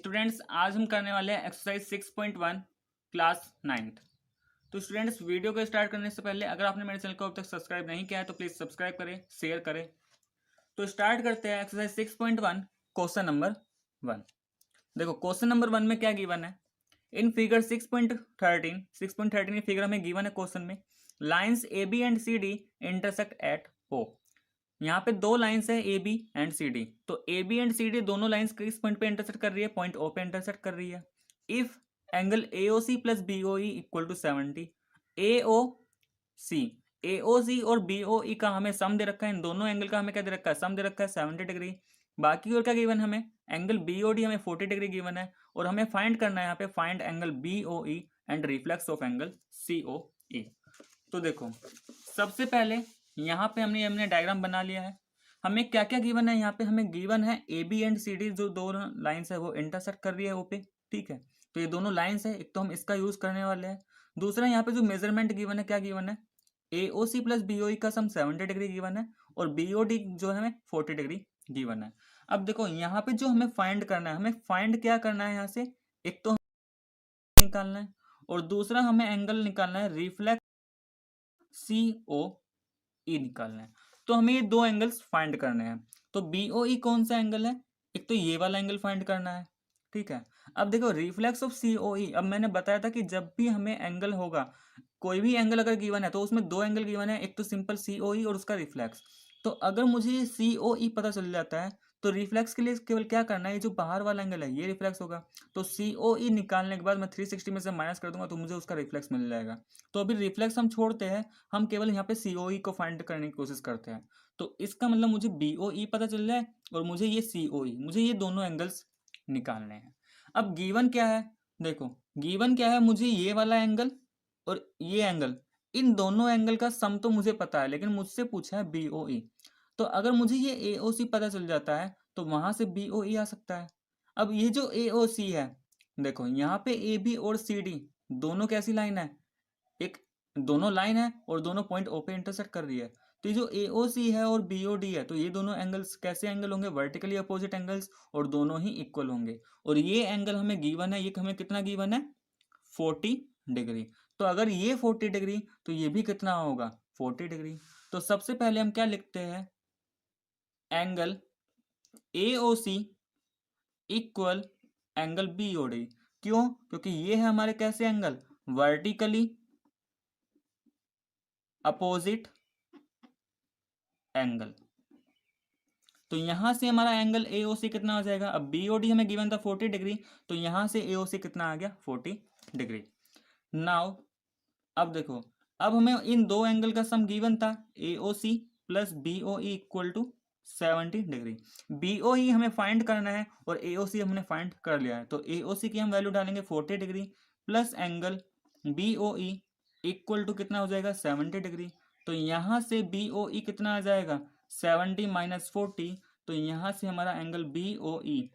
Students आज हम करने वाले हैं एक्सरसाइज 6.1 क्लास 9th। तो स्टूडेंट्स वीडियो को स्टार्ट करने से पहले अगर आपने मेरे चैनल को अब तक सब्सक्राइब नहीं किया है तो प्लीज सब्सक्राइब करें, शेयर करें। तो स्टार्ट करते हैं एक्सरसाइज 6.1 क्वेश्चन नंबर 1। देखो क्वेश्चन नंबर 1 में क्या गिवन है। इन फिगर 6.13 फिगर हमें गिवन है क्वेश्चन में। Lines A B and C D intersect at O. यहाँ पे दो लाइंस है A B and C D. तो A B and C D दोनों लाइंस किस पॉइंट पे इंटरसेक्ट कर रही है? पॉइंट ओ पे इंटरसेक्ट कर रही है। If angle A O C plus B O E equal to 70, A O C और बी ओ ई का हमें सम दे रखा है। इन दोनों एंगल का हमें क्या दे रखा है? सम दे रखा है 70 डिग्री। बाकी और क्या गिवन हमें? एंगल बी ओ डी हमें 40 डिग्री गिवन है और हमें फाइंड करना है यहाँ पे find angle B O E and reflex of angle C O E. तो देखो सबसे पहले यहाँ पे हमने डायग्राम बना लिया है। हमें क्या क्या गिवन है? यहाँ पे हमें गिवन है A B and C D जो दो लाइंस है वो इंटरसेक्ट कर रही है ओ पे, ठीक है। तो ये दोनों लाइंस है, एक तो हम इसका यूज करने वाले हैं। दूसरा यहाँ पे जो मेजरमेंट गिवन है, क्या गिवन है? ए O C plus B O ई का सम 70 डिग्री गिवन है और बी ओ डी जो है हमें 40 डिग्री गिवन है। अब देखो यहाँ पे जो हमें फाइंड करना है, हमें फाइंड क्या करना है यहाँ से? एक तो निकालना है और दूसरा हमें एंगल निकालना है रिफ्लेक्स सी ओ ई निकालना है। तो हमें ये दो एंगल्स फाइंड करने हैं। तो बी ओ ई कौन सा एंगल है? एक तो ये वाला एंगल फाइंड करना है, ठीक है। अब देखो रिफ्लेक्स ऑफ सी ओ ई, अब मैंने बताया था कि जब भी हमें एंगल होगा, कोई भी एंगल अगर गिवन है तो उसमें दो एंगल गिवन है, एक तो सिंपल सी ओ ई और उसका रिफ्लेक्स। तो अगर मुझे सी ओ ई पता चल जाता है तो रिफ्लेक्स के लिए केवल क्या करना है, ये जो बाहर वाला एंगल है ये रिफ्लेक्स होगा। तो सी ओ ई निकालने के बाद मैं 360 में से माइनस कर दूंगा तो मुझे उसका रिफ्लेक्स मिल जाएगा। तो अभी रिफ्लेक्स हम छोड़ते हैं, हम केवल यहाँ पे सी ओ ई को फाइंड करने की कोशिश करते हैं। तो इसका मतलब मुझे बी ओ ई पता चल जाए और मुझे ये सी ओ ई, मुझे ये दोनों एंगल्स निकालने हैं। अब गिवन क्या है? देखो गिवन क्या है, मुझे ये वाला एंगल और ये एंगल, इन दोनों एंगल का सम तो मुझे पता है, लेकिन मुझसे पूछा है बी ओ ई। तो अगर मुझे ये ए ओ सी पता चल जाता है तो वहां से बी ओ ई आ सकता है। अब ये जो ए ओ सी है, देखो यहाँ पे ए बी और सी डी दोनों कैसी लाइन है? एक दोनों लाइन है और दोनों पॉइंट ओ पे इंटरसेक्ट कर रही है। तो ये जो ए ओ सी है और बी ओ डी है, तो ये दोनों एंगल्स कैसे एंगल होंगे? वर्टिकली अपोजिट एंगल्स, और दोनों ही इक्वल होंगे। और ये एंगल हमें गिवन है, ये हमें कितना गिवन है? 40 डिग्री। तो अगर ये 40 डिग्री तो ये भी कितना होगा? 40 डिग्री। तो सबसे पहले हम क्या लिखते हैं? Angle A O C equal angle B O D. क्यों? क्योंकि ये है हमारे कैसे एंगल? Vertically opposite angle. तो यहां से हमारा एंगल ए ओ सी कितना हो जाएगा? अब बी ओ डी हमें गिवन था 40 डिग्री, तो यहां से ए ओ सी कितना आ गया? 40 डिग्री। नाउ अब देखो, अब हमें इन दो एंगल का सम गिवन था A O C plus B O E equal to 70 degree. B O E हमें फाइंड करना है और ए ओ सी हमने फाइंड कर लिया है। तो ए ओ सी की हम वैल्यू डालेंगे 40 degree plus angle B O E equal to कितना हो जाएगा? 70 डिग्री। तो यहाँ से बी ओ ई कितना आ जाएगा? 70 माइनस 40। तो यहाँ से हमारा एंगल बी ओ ई,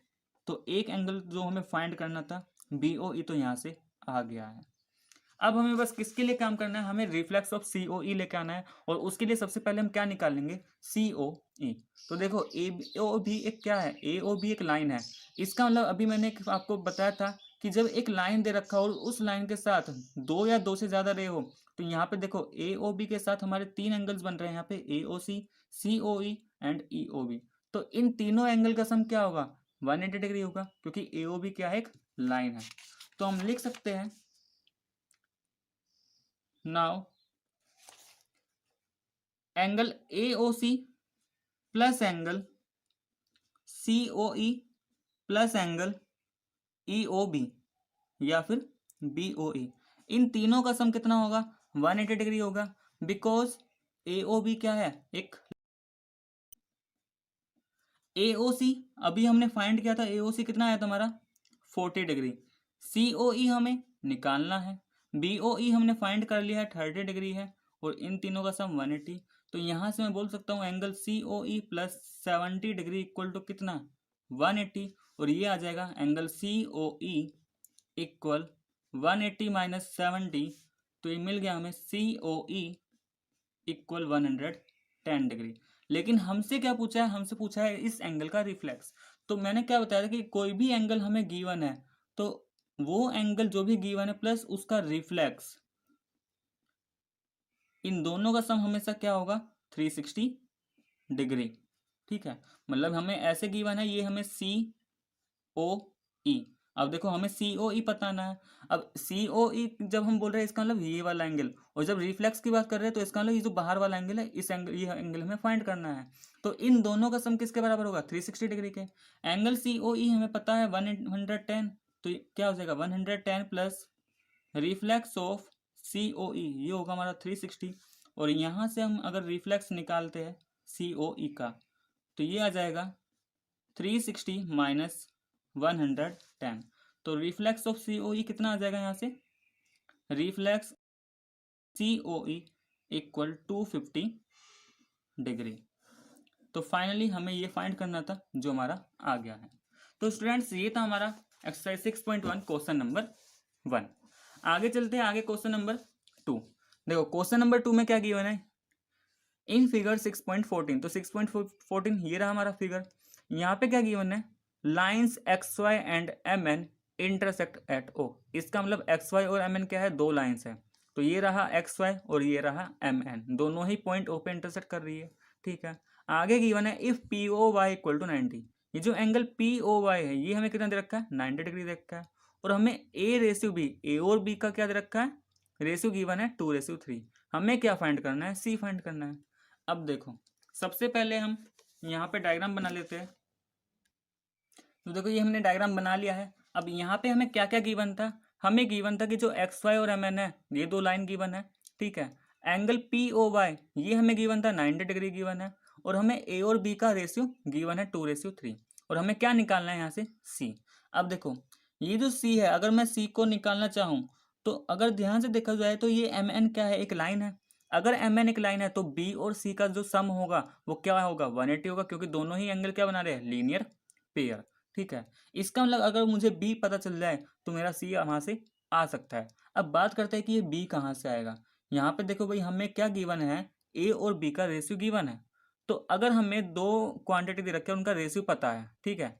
तो एक एंगल जो हमें फाइंड करना था बी ओ ई, तो यहाँ से आ गया है। अब हमें बस किसके लिए काम करना है? हमें रिफ्लेक्स ऑफ सी ओ ई लेके आना है और उसके लिए सबसे पहले हम क्या निकालेंगे? सी ओ ई। तो देखो ए ओ भी एक क्या है? ए ओ भी एक लाइन है। इसका मतलब अभी मैंने आपको बताया था कि जब एक लाइन दे रखा हो और उस लाइन के साथ दो या दो से ज्यादा रे हो, तो यहाँ पे देखो ए ओ बी के साथ हमारे तीन एंगल्स बन रहे हैं, यहाँ पे ए O C O E and E O B. तो इन तीनों एंगल का सम क्या होगा? 180 डिग्री होगा, क्योंकि ए ओ बी क्या है? एक लाइन है। तो हम लिख सकते हैं now angle A O C plus angle C O E plus angle E O B या फिर बी ओ ई, इन तीनों का सम कितना होगा? 180 डिग्री होगा। बिकॉज ए ओ बी क्या है? एक ए ओ सी अभी हमने फाइंड किया था, ए ओ सी कितना आया था हमारा? 40 डिग्री। सी ओ ई हमें निकालना है, बी ओ ई हमने फाइंड कर लिया है 30 डिग्री है, और इन तीनों का सम 180। तो यहाँ से मैं बोल सकता हूँ angle C O E plus 70 degree equal to कितना? 180। और ये आ जाएगा angle C O E equal 180 minus 70। तो ये मिल गया हमें सी ओ ई इक्वल 110 डिग्री। लेकिन हमसे क्या पूछा है? हमसे पूछा है इस एंगल का रिफ्लेक्स। तो मैंने क्या बताया था कि कोई भी एंगल हमें गिवन है तो वो एंगल जो भी गिवन है प्लस उसका रिफ्लेक्स, इन दोनों का सम हमेशा क्या होगा 360 डिग्री। ठीक है, मतलब हमें ऐसे गिवन है, ये हमें सी ओ ई। अब देखो हमें सी ओ ई बताना है। अब सी ओ ई जब हम बोल रहे हैं इसका मतलब ये वाला एंगल, और जब रिफ्लेक्स की बात कर रहे हैं तो इसका मतलब ये जो बाहर वाला एंगल है, इस एंगल, ये एंगल हमें फाइंड करना है। तो इन दोनों का सम किसके बराबर होगा 360 डिग्री के। एंगल सी ओ ई हमें पता है 110, तो क्या हो जाएगा 110 plus reflex of C O ई, ये होगा हमारा 360। और यहाँ से हम अगर रिफ्लेक्स निकालते हैं सी ओ ई का, तो ये आ जाएगा 360 माइनस 110। तो रिफ्लेक्स ऑफ सी ओ ई कितना आ जाएगा यहाँ से, रिफ्लेक्स सी ओ ई इक्वल 250 डिग्री। तो फाइनली हमें ये फाइंड करना था जो हमारा आ गया है। तो स्टूडेंट्स ये था हमारा एक्सरसाइज 6.1 क्वेश्चन नंबर 1। आगे चलते हैं, आगे क्वेश्चन नंबर 2। देखो क्वेश्चन नंबर 2 में क्या गिवन है, इन फिगर 6.14, तो 6.14 ये रहा हमारा फिगर। यहाँ पे क्या गिवन है, lines X Y and M N intersect at O. इसका मतलब एक्स वाई और एम एन क्या है, दो लाइंस है। तो ये रहा एक्स वाई और ये रहा एम एन, दोनों ही पॉइंट ओ पे इंटरसेक्ट कर रही है। ठीक है, आगे गिवन है if P O Y equal to 90। ये जो एंगल पी ओ वाई है ये हमें कितना दे रखा है 90 डिग्री दे रखा है। और हमें ए रेशियो बी, ए और बी का क्या दे रखा है, रेशियो गिवन है 2:3। हमें क्या फाइंड करना है, सी फाइंड करना है। अब देखो सबसे पहले हम यहाँ पे डायग्राम बना लेते हैं। तो देखो ये हमने डायग्राम बना लिया है। अब यहाँ पे हमें क्या क्या गिवन था, हमें गिवन था कि जो एक्स वाई और एम एन है ये दो लाइन गिवन है। ठीक है, एंगल पी ओ वाई ये हमें गिवन था 90 डिग्री गिवन है। और हमें ए और बी का रेशियो गिवन है 2:3। और हमें क्या निकालना है यहाँ से, सी। अब देखो ये जो सी है, अगर मैं सी को निकालना चाहूँ तो अगर ध्यान से देखा जाए तो ये एम एन क्या है, एक लाइन है। अगर एम एन एक लाइन है तो बी और सी का जो सम होगा वो क्या होगा 180 होगा, क्योंकि दोनों ही एंगल क्या बना रहे हैं, लीनियर पेयर। ठीक है, इसका मतलब अगर मुझे बी पता चल जाए तो मेरा सी वहां से आ सकता है। अब बात करते हैं कि ये बी कहाँ से आएगा। यहाँ पे देखो भाई हमें क्या गिवन है, ए और बी का रेशियो गिवन है। तो अगर हमें दो क्वांटिटी दे रखे हैं उनका रेशियो पता है, ठीक है,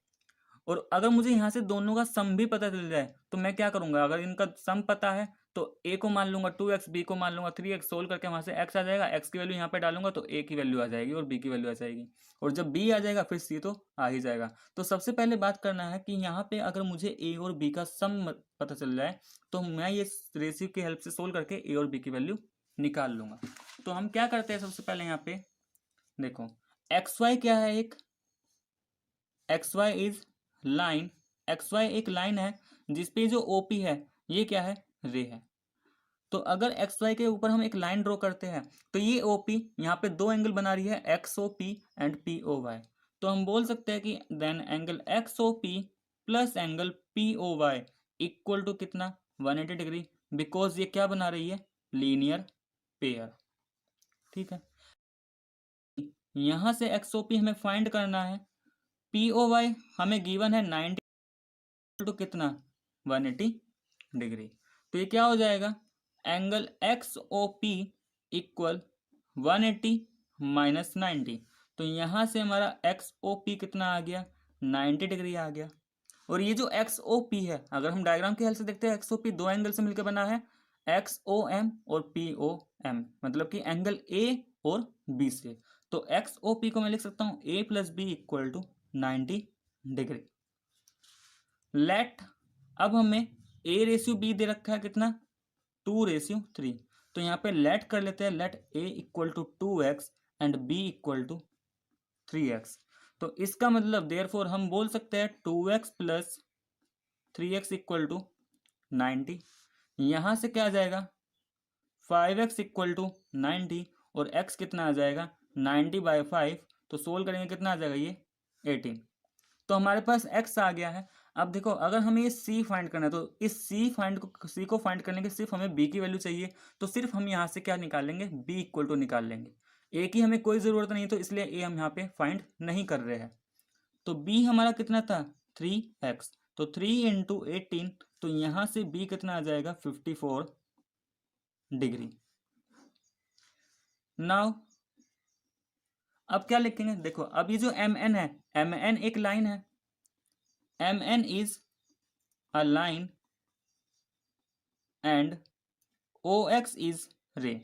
और अगर मुझे यहाँ से दोनों का सम भी पता चल जाए तो मैं क्या करूंगा, अगर इनका सम पता है तो ए को मान लूंगा 2x, बी को मान लूंगा 3x, सोल्व करके वहां से x आ जाएगा, x की वैल्यू यहाँ पे डालूंगा तो a की वैल्यू आ जाएगी और b की वैल्यू आ जाएगी। और जब b आ जाएगा फिर c तो आ ही जाएगा। तो सबसे पहले बात करना है कि यहाँ पे अगर मुझे a और b का सम पता चल जाए तो मैं ये रेशियो की हेल्प से सोल्व करके a और b की वैल्यू निकाल लूंगा। तो हम क्या करते हैं, सबसे पहले यहाँ पे देखो एक्स वाई क्या है, एक X Y is line, X Y एक लाइन है जिसपे जो ओपी है ये क्या है, रे है। तो अगर एक्स वाई के ऊपर हम एक लाइन ड्रॉ करते हैं तो ये ओपी यहाँ पे दो एंगल बना रही है, X O P and P O Y. तो हम बोल सकते हैं कि then angle X O P plus angle P O Y equal to कितना 180 डिग्री, बिकॉज ये क्या बना रही है, लीनियर पेयर। ठीक है, यहां से एक्स ओ पी हमें फाइंड करना है, पी ओ वाई हमें गिवन है 90 टू कितना 180 डिग्री। तो ये क्या हो जाएगा, angle X O P equal 180 minus 90। तो यहाँ से हमारा एक्स ओ पी कितना आ गया 90 डिग्री आ गया। और ये जो एक्स ओ पी है, अगर हम डायग्राम की हेल्प से देखते हैं, एक्स ओ पी दो एंगल से मिलकर बना है, एक्स ओ एम और पी ओ एम, मतलब कि एंगल ए और बी से। तो एक्स ओ पी को मैं लिख सकता हूँ A plus B equal to 90 degree. Let, अब हमें ए रेशियो बी दे रखा है कितना 2:3। तो यहाँ पे लेट कर लेते हैं, let A equal to 2x and B equal to 3x। तो इसका मतलब देयरफॉर हम बोल सकते हैं 2x plus 3x equal to 90। यहाँ से क्या आ जाएगा 5x इक्वल टू 90 और x कितना आ जाएगा 90/5। तो सोल्व करेंगे कितना आ जाएगा ये 18। तो हमारे पास x आ गया है। अब देखो अगर हमें ये c फाइंड करना है तो इस c को फाइंड करने के सिर्फ हमें b की वैल्यू चाहिए। तो सिर्फ हम यहाँ से क्या निकालेंगे, b इक्वल टू निकाल लेंगे। a की हमें कोई ज़रूरत नहीं, तो इसलिए a हम यहाँ पे फाइंड नहीं कर रहे हैं। तो b हमारा कितना था 3x, तो 3 इंटू 18, तो यहाँ से b कितना आ जाएगा 54 डिग्री। नाउ अब क्या लिखेंगे, देखो अब ये जो एम एन है, एम एन एक लाइन है, mn is a line and ox is ray,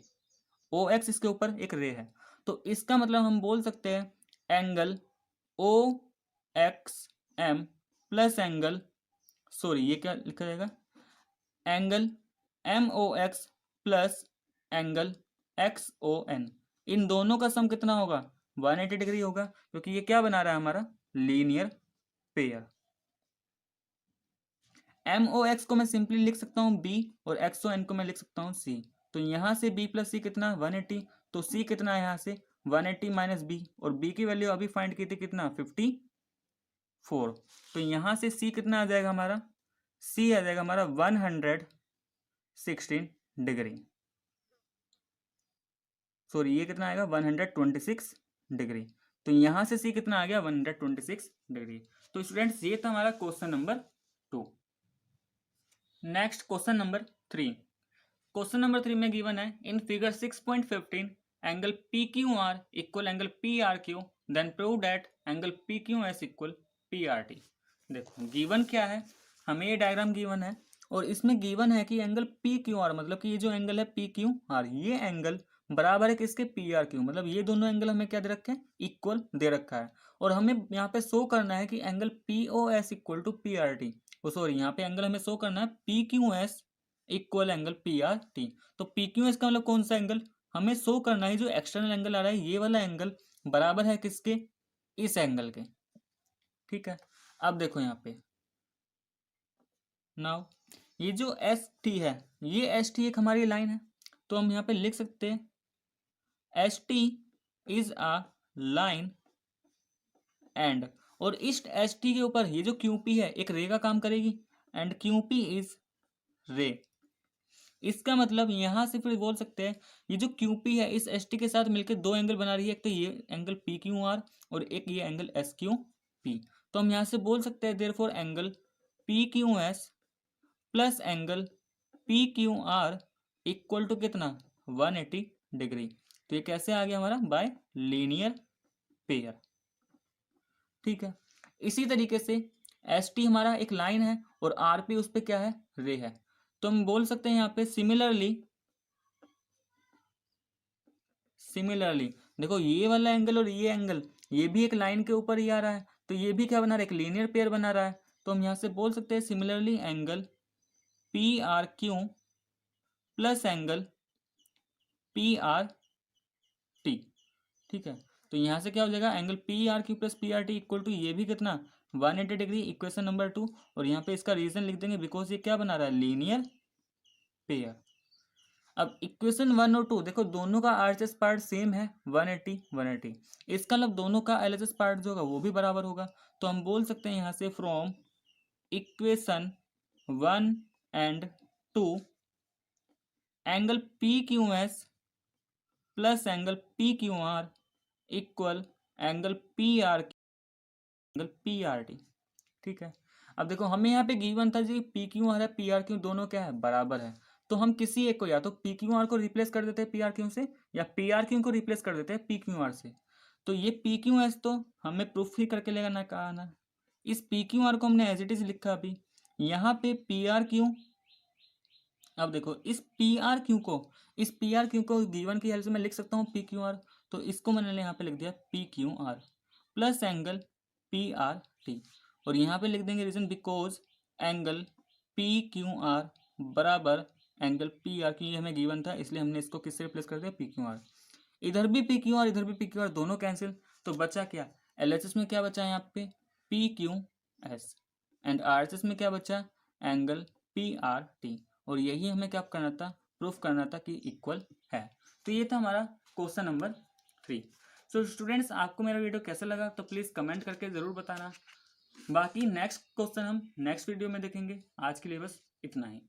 ox इसके ऊपर एक रे है, तो इसका मतलब हम बोल सकते हैं angle O X M plus angle, sorry ये क्या लिखा जाएगा, angle M O X plus angle X O N, इन दोनों का सम कितना होगा 180 डिग्री होगा, क्योंकि ये क्या बना रहा है हमारा linear pair. M O X को मैं सिंपली लिख सकता हूँ बी और एक्स ओ एन को मैं लिख सकता हूँ सी, तो यहां से बी प्लस सी कितना 180, तो सी कितना है यहाँ से 180 माइनस बी, और बी की वैल्यू अभी फाइंड की थी कितना 54, तो यहां से सी कितना आ जाएगा हमारा, सी आ जाएगा हमारा 116 डिग्री, सॉरी ये कितना आएगा 126 डिग्री, तो यहां से सी कितना आ गया 126 डिग्री। तो स्टूडेंट्स ये था हमारा question number 2। Next question number 3, question number 3 में गिवन है in figure 6.15 angle P Q R equal angle P R Q, then prove that angle P Q S equal P R T. देखो given क्या है, हमें ये diagram given है और इसमें गिवन है कि एंगल पी क्यू आर, मतलब कि ये जो एंगल है पी क्यू आर, ये एंगल बराबर है किसके पी आर क्यू, मतलब ये दोनों एंगल हमें क्या दे रखे हैं इक्वल दे रखा है, और हमें यहाँ पे शो करना है कि angle P O S equal to P R T, sorry यहाँ पे एंगल हमें शो करना है P Q S equal angle P R T. तो पी क्यू एस का मतलब कौन सा एंगल, हमें शो करना है जो एक्सटर्नल एंगल आ रहा है ये वाला एंगल बराबर है किसके, इस एंगल के, ठीक है। अब देखो यहाँ पे नाउ ये जो एस टी है, ये एस टी एक हमारी लाइन है, तो हम यहाँ पे लिख सकते हैं S T is a line and, और इस एस टी के ऊपर ये जो क्यू पी है एक रे का काम करेगी, एंड क्यू पी इज रे, इसका मतलब यहां से फिर बोल सकते हैं ये जो क्यूपी है इस एस टी के साथ मिलकर दो एंगल बना रही है, एक तो ये एंगल पी क्यू आर और एक ये एंगल एस क्यू पी, तो हम यहां से बोल सकते हैं therefore angle P Q S plus angle P Q R equal to कितना 180 डिग्री, तो ये कैसे आ गया हमारा बाय लीनियर पेयर, ठीक है। इसी तरीके से एस टी हमारा एक लाइन है और आर पी उस पर क्या है रे है, तो हम बोल सकते हैं यहाँ पे सिमिलरली देखो ये वाला एंगल और ये एंगल ये भी एक लाइन के ऊपर ही आ रहा है, तो ये भी क्या बना रहा है एक लीनियर पेयर बना रहा है, तो हम यहाँ से बोल सकते हैं similarly angle P R Q plus angle P R T, ठीक है। तो यहाँ से क्या हो जाएगा angle P R Q plus P R T equal to ये भी कितना 180 डिग्री, इक्वेशन नंबर 2, और यहाँ पे इसका रीजन लिख देंगे बिकॉज ये क्या बना रहा है लीनियर पेयर। अब इक्वेशन 1 और 2 देखो दोनों का आरएचएस पार्ट सेम है 180 180, इसका मतलब दोनों का एलएचएस पार्ट जो होगा वो भी बराबर होगा, तो हम बोल सकते हैं यहाँ से from equation 1 and 2 angle P Q S plus angle P Q R equal angle P R angle P R T, ठीक है। अब देखो हमें यहाँ पे गिवन था जी पी क्यू आर है पी आर क्यू दोनों क्या है बराबर है, तो हम किसी एक को या तो पी क्यू आर को रिप्लेस कर देते हैं पी आर क्यू से, या पी आर क्यू को रिप्लेस कर देते हैं पी क्यू आर से, तो ये पी क्यू एस तो हमें प्रूफ ही करके लेगा ना कहा ना, इस पी क्यू आर को हमने एज इट इज लिखा अभी, यहाँ पे पी आर क्यू, अब देखो इस पी आर क्यू को गिवन की हेल्प से मैं लिख सकता हूँ पी क्यू आर, तो इसको मैंने यहाँ पे लिख दिया P Q R plus angle P R T, और यहाँ पे लिख देंगे reason because angle P Q R बराबर एंगल पी आर, की हमें गिवन था इसलिए हमने इसको किससे रिप्लेस कर दिया पी क्यू आर, इधर भी पी क्यू आर इधर भी पी क्यू आर दोनों कैंसिल, तो बचा क्या एल एच एस में क्या बचा है यहाँ पे P Q S, and R H S में क्या बचा एंगल पी आर टी, और यही हमें क्या करना था प्रूफ करना था कि इक्वल है। तो ये था हमारा क्वेश्चन नंबर 3। सो स्टूडेंट्स आपको मेरा वीडियो कैसा लगा तो प्लीज़ कमेंट करके ज़रूर बताना, बाकी नेक्स्ट क्वेश्चन हम नेक्स्ट वीडियो में देखेंगे, आज के लिए बस इतना ही।